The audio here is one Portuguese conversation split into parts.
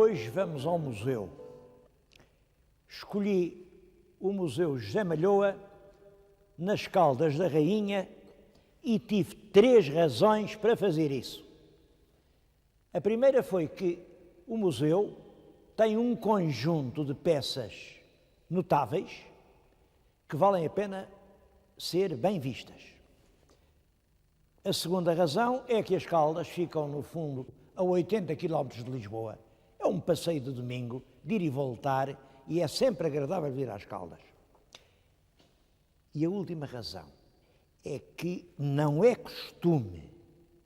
Hoje vamos ao museu. Escolhi o Museu José Malhoa, nas Caldas da Rainha, e tive 3 razões para fazer isso. A primeira foi que o museu tem um conjunto de peças notáveis que valem a pena ser bem vistas. A segunda razão é que as Caldas ficam, no fundo, a 80 km de Lisboa. É um passeio de domingo, de ir e voltar, e é sempre agradável vir às Caldas. E a última razão é que não é costume,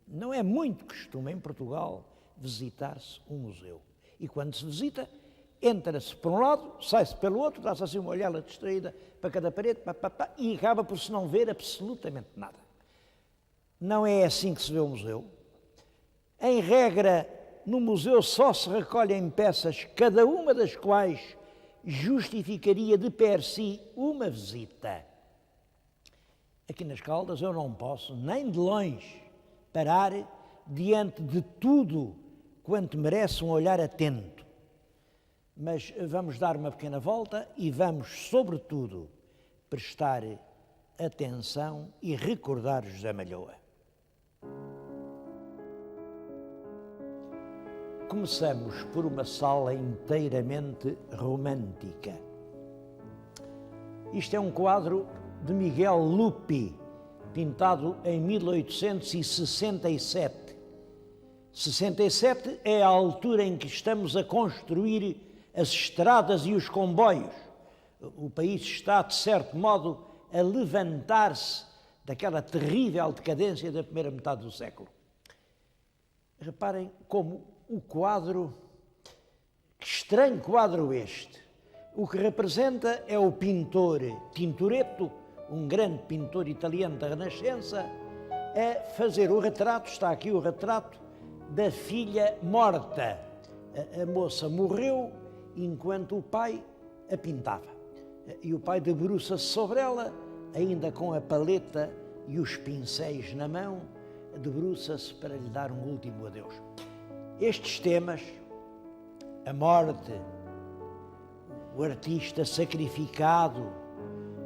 não é muito costume em Portugal visitar-se um museu. E quando se visita, entra-se por um lado, sai-se pelo outro, dá-se assim uma olhada distraída para cada parede, e acaba por se não ver absolutamente nada. Não é assim que se vê o museu. Em regra, no museu só se recolhem peças, cada uma das quais justificaria de per si uma visita. Aqui nas Caldas eu não posso, nem de longe, parar diante de tudo quanto merece um olhar atento. Mas vamos dar uma pequena volta e vamos, sobretudo, prestar atenção e recordar José Malhoa. Começamos por uma sala inteiramente romântica. Isto é um quadro de Miguel Lupi, pintado em 1867. 67 é a altura em que estamos a construir as estradas e os comboios. O país está, de certo modo, a levantar-se daquela terrível decadência da primeira metade do século. Reparem como o quadro, que estranho quadro este, o que representa é o pintor Tintoretto, um grande pintor italiano da Renascença, a fazer o retrato, está aqui o retrato, da filha morta. A moça morreu enquanto o pai a pintava. E o pai debruça-se sobre ela, ainda com a paleta e os pincéis na mão, debruça-se para lhe dar um último adeus. Estes temas, a morte, o artista sacrificado,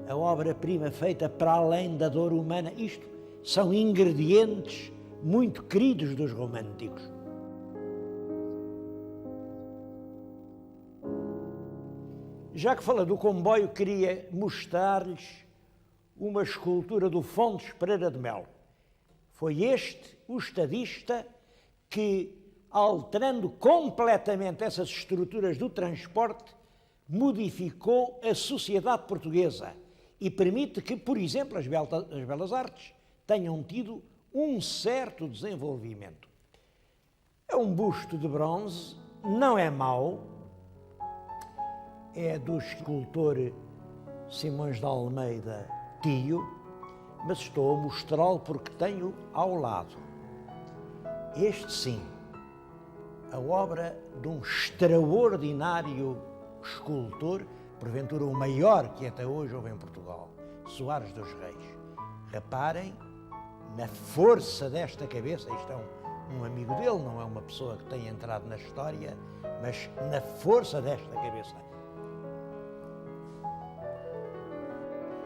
a obra-prima feita para além da dor humana, isto são ingredientes muito queridos dos românticos. Já que fala do comboio, queria mostrar-lhes uma escultura do Fontes Pereira de Melo. Foi este o estadista que, alterando completamente essas estruturas do transporte, modificou a sociedade portuguesa e permite que, por exemplo, as belas artes tenham tido um certo desenvolvimento. É um busto de bronze, não é mau, é do escultor Simões de Almeida Tio, mas estou a mostrá-lo porque tenho ao lado. Este sim, a obra de um extraordinário escultor, porventura o maior que até hoje houve em Portugal, Soares dos Reis. Reparem na força desta cabeça, isto é um amigo dele, não é uma pessoa que tenha entrado na história, mas na força desta cabeça.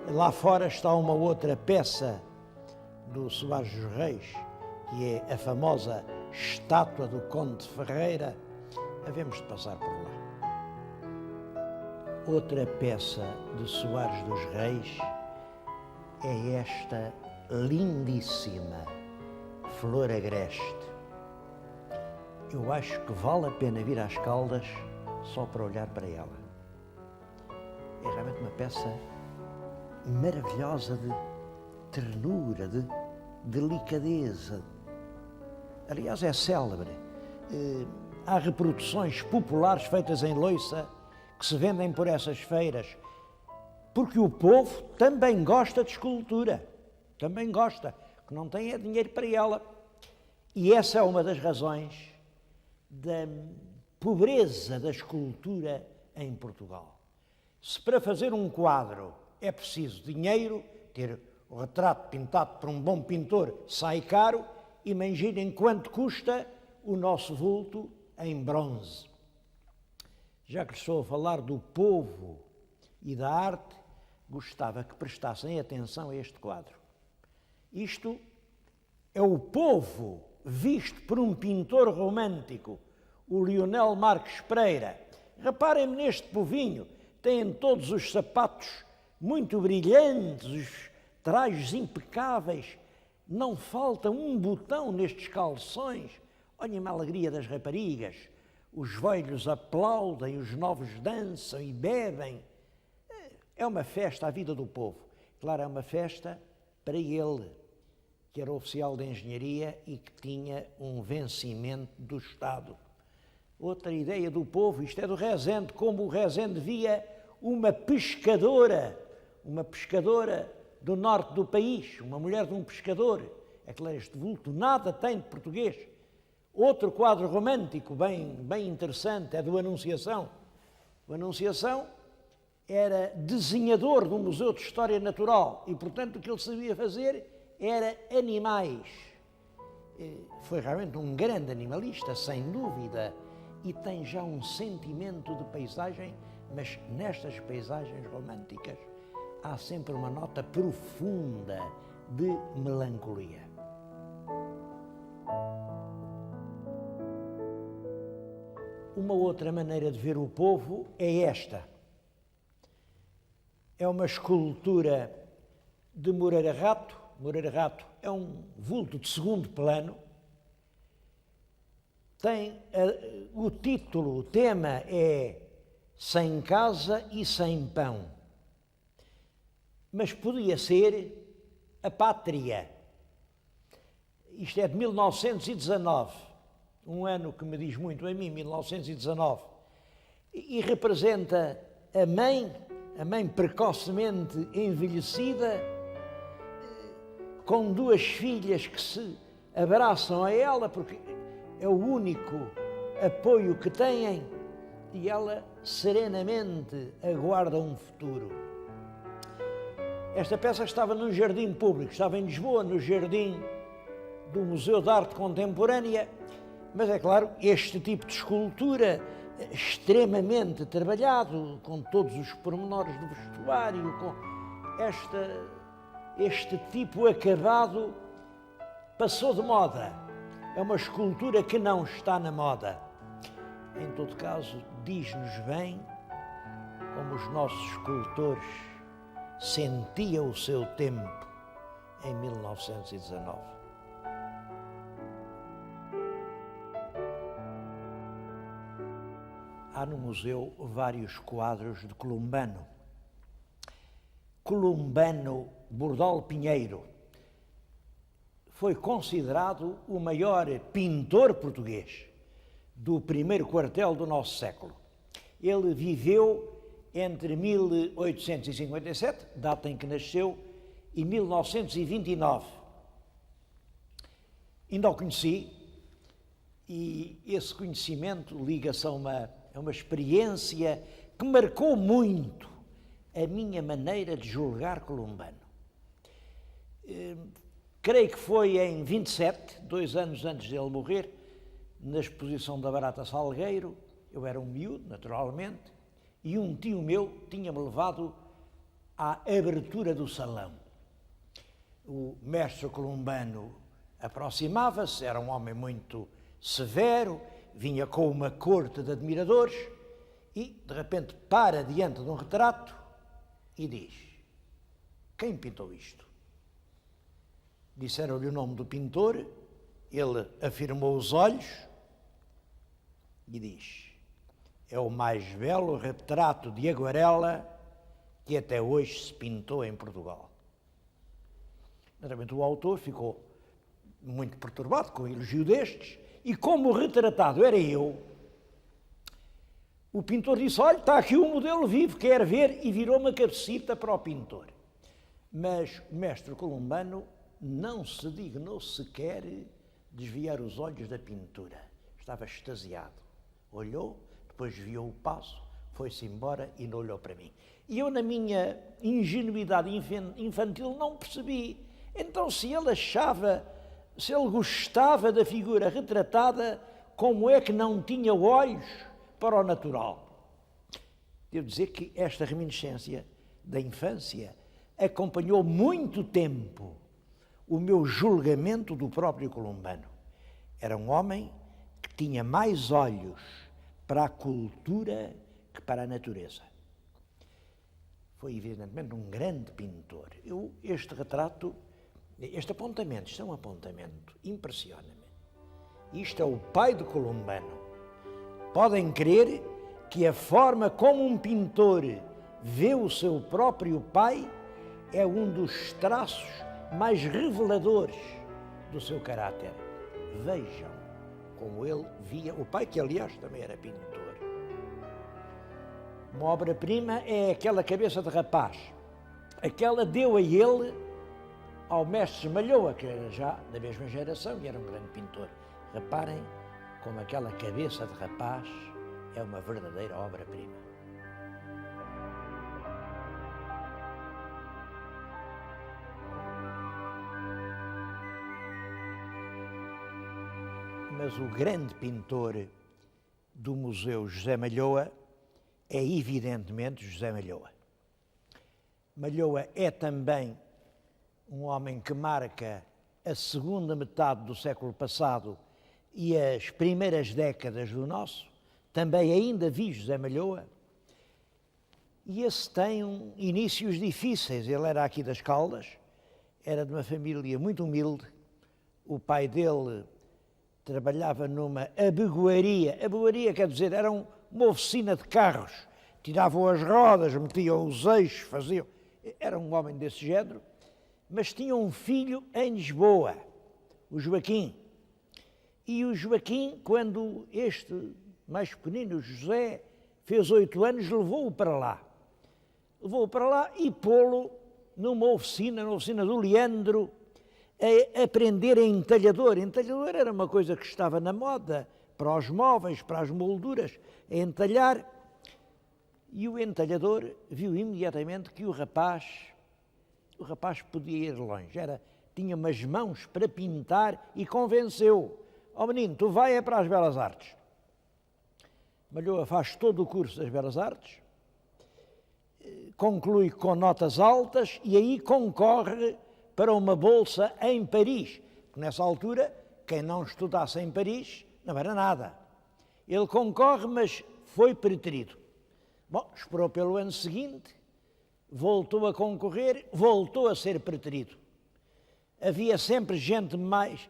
Lá fora está uma outra peça do Soares dos Reis, que é a famosa estátua do Conde de Ferreira. Havemos de passar por lá. Outra peça de Soares dos Reis é esta lindíssima Flor Agreste. Eu acho que vale a pena vir às Caldas só para olhar para ela. É realmente uma peça maravilhosa de ternura, de delicadeza. Aliás, é célebre. Há reproduções populares feitas em louça que se vendem por essas feiras, porque o povo também gosta de escultura, também gosta, que não tem dinheiro para ela. E essa é uma das razões da pobreza da escultura em Portugal. Se para fazer um quadro é preciso dinheiro, ter o retrato pintado por um bom pintor sai caro, imaginem quanto custa o nosso vulto em bronze. já que estou a falar do povo e da arte, gostava que prestassem atenção a este quadro. Isto é o povo visto por um pintor romântico, o Leonel Marques Pereira. Reparem-me neste povinho, têm todos os sapatos muito brilhantes, os trajes impecáveis, não falta um botão nestes calções. Olhem a alegria das raparigas, os velhos aplaudem, os novos dançam e bebem. É uma festa à vida do povo. Claro, é uma festa para ele, que era oficial de engenharia e que tinha um vencimento do Estado. Outra ideia do povo, isto é do Rezende, como o Rezende via uma pescadora do norte do país, uma mulher de um pescador. É claro, este vulto nada tem de português. Outro quadro romântico bem interessante é do Anunciação. O Anunciação era desenhador do Museu de História Natural e, portanto, o que ele sabia fazer era animais. Foi realmente um grande animalista, sem dúvida, e tem já um sentimento de paisagem, mas nestas paisagens românticas há sempre uma nota profunda de melancolia. Uma outra maneira de ver o povo é esta. É uma escultura de Moreira Rato. Moreira Rato é um vulto de segundo plano. Tem o título, o tema é Sem Casa e Sem Pão. Mas podia ser a Pátria. Isto é de 1919, um ano que me diz muito a mim, 1919, e representa a mãe precocemente envelhecida, com duas filhas que se abraçam a ela, porque é o único apoio que têm, e ela serenamente aguarda um futuro. Esta peça estava num jardim público, estava em Lisboa, no jardim do Museu de Arte Contemporânea, mas é claro, este tipo de escultura extremamente trabalhado, com todos os pormenores do vestuário, com este tipo acabado, passou de moda. É uma escultura que não está na moda. Em todo caso, diz-nos bem como os nossos escultores sentiam o seu tempo em 1919. Há no museu vários quadros de Columbano. Columbano Bordal Pinheiro foi considerado o maior pintor português do primeiro quartel do nosso século. Ele viveu entre 1857, data em que nasceu, e 1929. Ainda o conheci, e esse conhecimento liga-se a uma experiência que marcou muito a minha maneira de julgar Columbano. Creio que foi em 27, 2 anos antes dele morrer, na exposição da Barata Salgueiro. Eu era um miúdo, naturalmente, e um tio meu tinha-me levado à abertura do salão. O mestre Columbano aproximava-se, era um homem muito severo, vinha com uma corte de admiradores e, de repente, para diante de um retrato e diz: quem pintou isto? Disseram-lhe o nome do pintor, ele afirmou os olhos e diz: é o mais belo retrato de aguarela que até hoje se pintou em Portugal. Naturalmente o autor ficou muito perturbado com o elogio destes, e como o retratado era eu, o pintor disse: olha, está aqui um modelo vivo, quer ver? E virou uma cabecita para o pintor. Mas o mestre Columbano não se dignou sequer desviar os olhos da pintura. Estava extasiado. Olhou, depois viu o passo, foi-se embora e não olhou para mim. E eu, na minha ingenuidade infantil, não percebi. Então, se ele gostava da figura retratada, como é que não tinha olhos para o natural? devo dizer que esta reminiscência da infância acompanhou muito tempo o meu julgamento do próprio Columbano. Era um homem que tinha mais olhos para a cultura que para a natureza. Foi, evidentemente, um grande pintor. Este retrato, este apontamento, isto é um apontamento, impressiona-me. Isto é o pai de Columbano. Podem crer que a forma como um pintor vê o seu próprio pai é um dos traços mais reveladores do seu caráter. Vejam como ele via o pai, que aliás também era pintor. Uma obra-prima é aquela cabeça de rapaz. Aquela deu a ele, ao mestre Malhoa, que era já da mesma geração e era um grande pintor. Reparem como aquela cabeça de rapaz é uma verdadeira obra-prima. Mas o grande pintor do Museu José Malhoa é evidentemente José Malhoa. Malhoa é também um homem que marca a segunda metade do século passado e as primeiras décadas do nosso. Também ainda vi José Malhoa. E esse tem inícios difíceis. Ele era aqui das Caldas, era de uma família muito humilde. O pai dele trabalhava numa abegoaria. Abegoaria quer dizer, era uma oficina de carros. Tiravam as rodas, metiam os eixos, faziam... Era um homem desse género. Mas tinha um filho em Lisboa, o Joaquim. E o Joaquim, quando este mais pequenino, o José, fez 8 anos, levou-o para lá. Levou-o para lá e pô-lo numa oficina, na oficina do Leandro, a aprender em entalhador. Entalhador era uma coisa que estava na moda, para os móveis, para as molduras, a entalhar. E o entalhador viu imediatamente que o rapaz podia ir longe. Tinha umas mãos para pintar e convenceu. Ó menino, tu vai é para as Belas Artes. Malhoa faz todo o curso das Belas Artes, conclui com notas altas e aí concorre para uma bolsa em Paris. Nessa altura, quem não estudasse em Paris não era nada. Ele concorre, mas foi preterido. Bom, esperou pelo ano seguinte, voltou a concorrer, voltou a ser preterido. Havia sempre gente mais...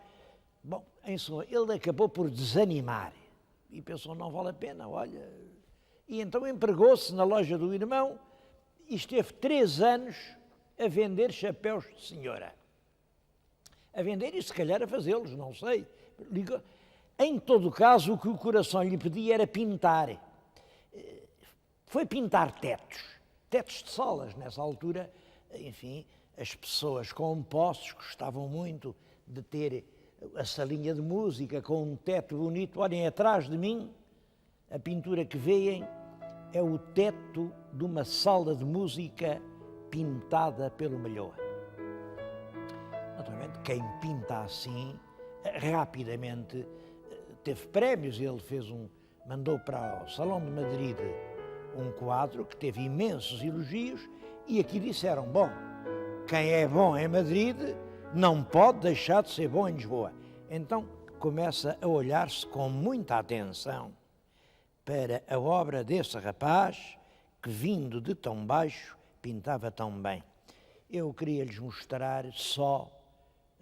Bom, em suma, ele acabou por desanimar e pensou, não vale a pena, olha... E então empregou-se na loja do irmão e esteve 3 anos a vender chapéus de senhora. A vender e se calhar a fazê-los, não sei. Em todo caso, o que o coração lhe pedia era pintar. Foi pintar tetos de salas. Nessa altura, enfim, as pessoas com posses gostavam muito de ter a salinha de música com um teto bonito. Olhem, atrás de mim, a pintura que veem é o teto de uma sala de música pintada pelo Malhoa. Naturalmente, quem pinta assim, rapidamente teve prémios. Ele mandou para o Salão de Madrid um quadro que teve imensos elogios e aqui disseram, bom, quem é bom em Madrid não pode deixar de ser bom em Lisboa. Então começa a olhar-se com muita atenção para a obra desse rapaz que, vindo de tão baixo, pintava tão bem. Eu queria lhes mostrar só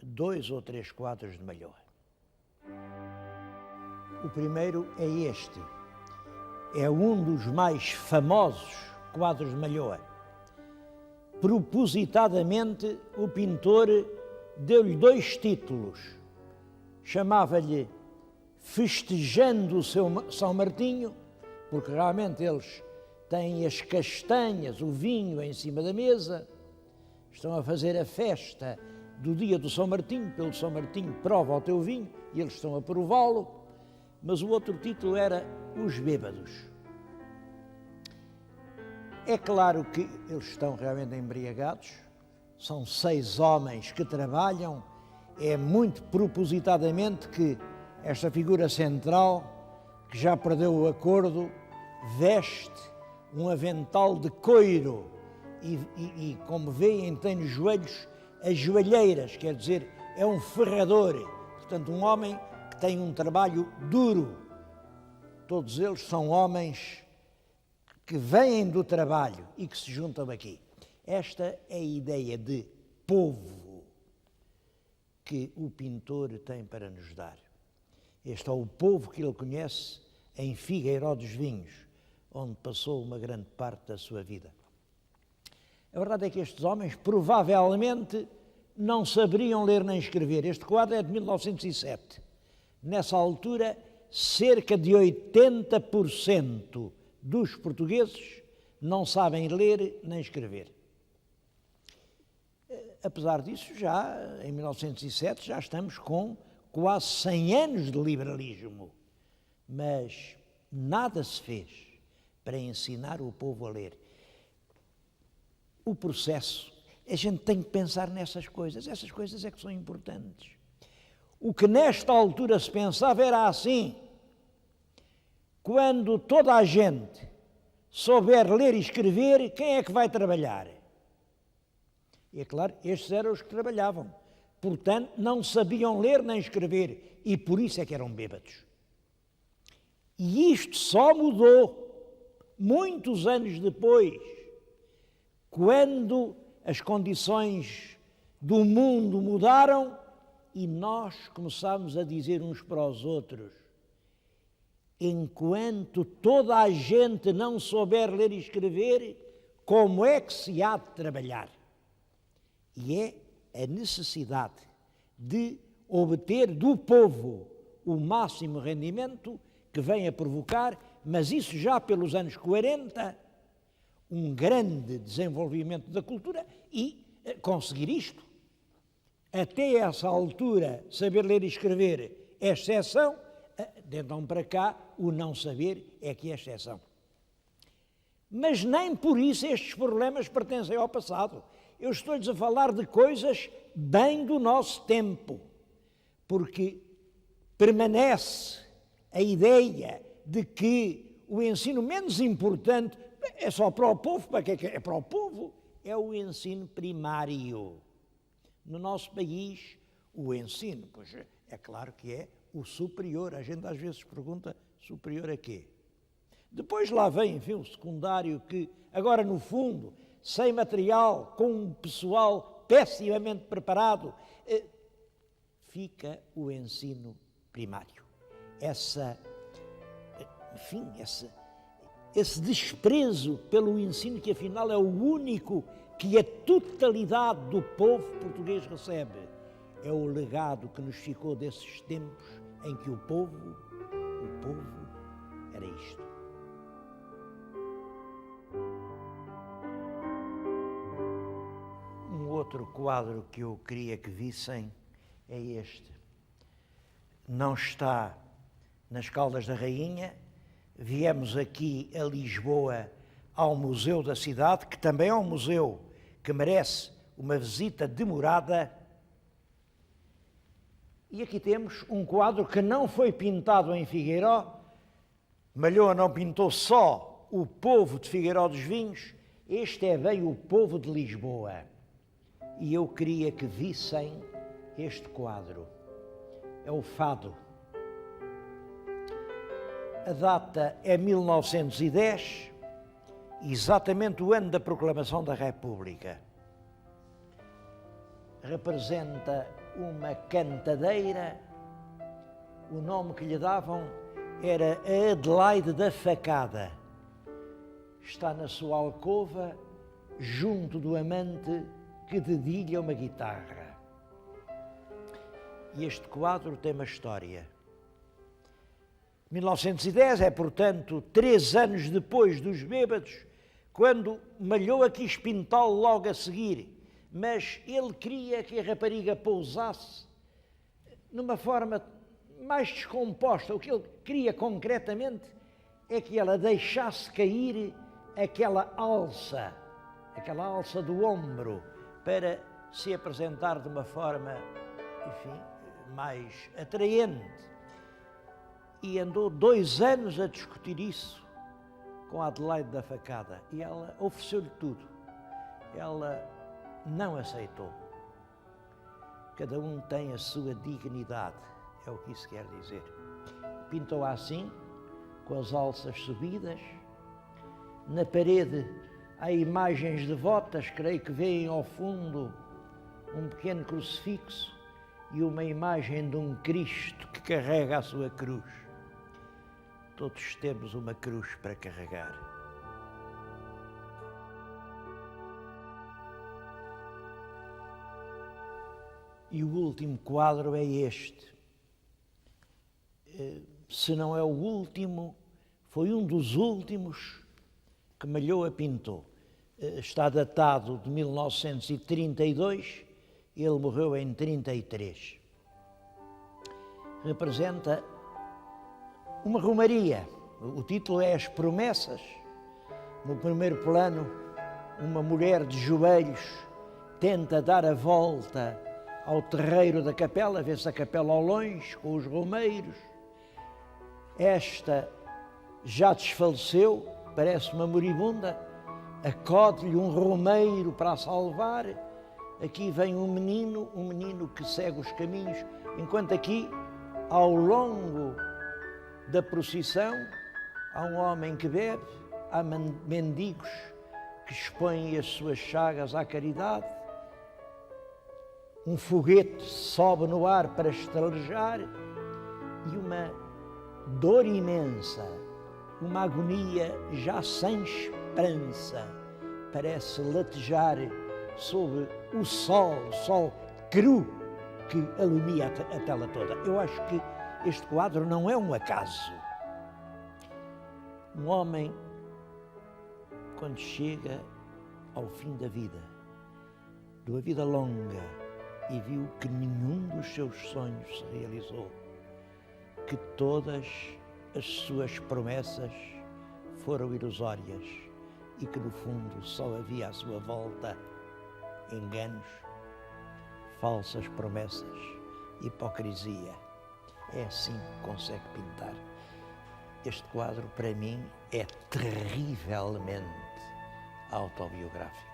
2 ou 3 quadros de Malhoa. O primeiro é este. É um dos mais famosos quadros de Malhoa. Propositadamente, o pintor deu-lhe 2 títulos. Chamava-lhe Festejando o seu São Martinho, porque realmente eles têm as castanhas, o vinho em cima da mesa, estão a fazer a festa do dia do São Martinho, pelo São Martinho prova o teu vinho, e eles estão a prová-lo, mas o outro título era Os Bêbados. É claro que eles estão realmente embriagados, são 6 homens que trabalham, é muito propositadamente que esta figura central, que já perdeu o acordo, veste um avental de couro e como veem, tem nos joelhos as joelheiras, quer dizer, é um ferrador, portanto, um homem que tem um trabalho duro. Todos eles são homens que vêm do trabalho e que se juntam aqui. Esta é a ideia de povo que o pintor tem para nos dar. Este é o povo que ele conhece em Figueiró dos Vinhos, onde passou uma grande parte da sua vida. A verdade é que estes homens provavelmente não saberiam ler nem escrever. Este quadro é de 1907. Nessa altura, cerca de 80% dos portugueses não sabem ler nem escrever. Apesar disso, já em 1907 já estamos com quase 100 anos de liberalismo, mas nada se fez para ensinar o povo a ler. O processo, a gente tem que pensar nessas coisas, essas coisas é que são importantes. O que nesta altura se pensava era assim: quando toda a gente souber ler e escrever, quem é que vai trabalhar? E é claro, estes eram os que trabalhavam, portanto não sabiam ler nem escrever e por isso é que eram bêbados. E isto só mudou muitos anos depois, quando as condições do mundo mudaram e nós começámos a dizer uns para os outros: enquanto toda a gente não souber ler e escrever, como é que se há de trabalhar? E é a necessidade de obter do povo o máximo rendimento que vem a provocar, mas isso já pelos anos 40, um grande desenvolvimento da cultura e conseguir isto. Até essa altura, saber ler e escrever é exceção, de então para cá, o não saber é que é exceção. Mas nem por isso estes problemas pertencem ao passado. Eu estou-lhes a falar de coisas bem do nosso tempo, porque permanece a ideia de que o ensino menos importante é só para o povo. Para que é para o povo? É o ensino primário. No nosso país, o ensino, pois é claro que é o superior. A gente às vezes pergunta, superior a quê? Depois lá vem, enfim, o secundário que, agora no fundo, sem material, com um pessoal pessimamente preparado, fica o ensino primário. Esse desprezo pelo ensino que afinal é o único que a totalidade do povo português recebe, é o legado que nos ficou desses tempos em que o povo era isto. Um outro quadro que eu queria que vissem é este. Não está nas Caldas da Rainha. Viemos aqui a Lisboa ao Museu da Cidade, que também é um museu que merece uma visita demorada. E aqui temos um quadro que não foi pintado em Figueiró. Malhoa não pintou só o povo de Figueiró dos Vinhos, este é bem o povo de Lisboa. E eu queria que vissem este quadro. É o Fado. A data é 1910, exatamente o ano da proclamação da República. Representa uma cantadeira, o nome que lhe davam era a Adelaide da Facada. Está na sua alcova, junto do amante que dedilha uma guitarra. E este quadro tem uma história. 1910 é, portanto, 3 anos depois dos bêbados, quando Malhoa quis pintá-lo logo a seguir, mas ele queria que a rapariga pousasse numa forma mais descomposta. O que ele queria concretamente é que ela deixasse cair aquela alça do ombro, para se apresentar de uma forma, enfim, mais atraente. E andou 2 anos a discutir isso com a Adelaide da Facada e ela ofereceu-lhe tudo. Ela não aceitou. Cada um tem a sua dignidade, é o que isso quer dizer. Pintou-a assim, com as alças subidas. Na parede há imagens devotas, creio que veem ao fundo um pequeno crucifixo e uma imagem de um Cristo que carrega a sua cruz. Todos temos uma cruz para carregar. E o último quadro é este. Se não é o último, foi um dos últimos que Malhoa pintou. Está datado de 1932, ele morreu em 33. Representa uma romaria. O título é As Promessas. No primeiro plano, uma mulher de joelhos tenta dar a volta ao terreiro da capela, vê-se a capela ao longe, com os romeiros. Esta já desfaleceu, parece uma moribunda, acode-lhe um romeiro para a salvar. Aqui vem um menino que segue os caminhos, enquanto aqui, ao longo da procissão, há um homem que bebe, há mendigos que expõem as suas chagas à caridade, um foguete sobe no ar para estrejar e uma dor imensa, uma agonia já sem esperança, parece latejar sob o sol cru que alumia a tela toda. Eu acho que este quadro não é um acaso. Um homem, quando chega ao fim da vida, de uma vida longa, e viu que nenhum dos seus sonhos se realizou, que todas as suas promessas foram ilusórias e que no fundo só havia à sua volta enganos, falsas promessas, hipocrisia. É assim que consegue pintar. Este quadro, para mim, é terrivelmente autobiográfico.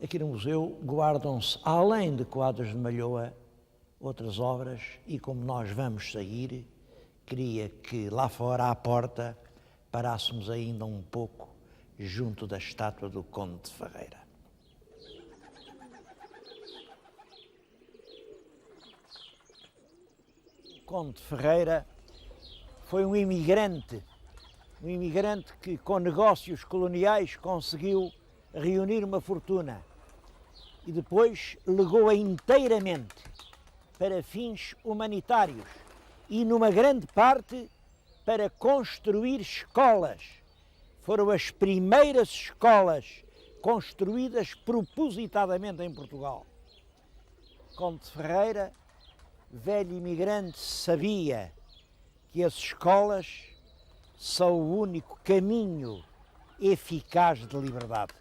Aqui no museu guardam-se, além de quadros de Malhoa, outras obras, e como nós vamos sair, queria que lá fora à porta parássemos ainda um pouco junto da estátua do Conde de Ferreira. O Conde de Ferreira foi um imigrante que com negócios coloniais conseguiu reunir uma fortuna e depois legou-a inteiramente para fins humanitários e, numa grande parte, para construir escolas. Foram as primeiras escolas construídas propositadamente em Portugal. Conde de Ferreira, velho imigrante, sabia que as escolas são o único caminho eficaz de liberdade.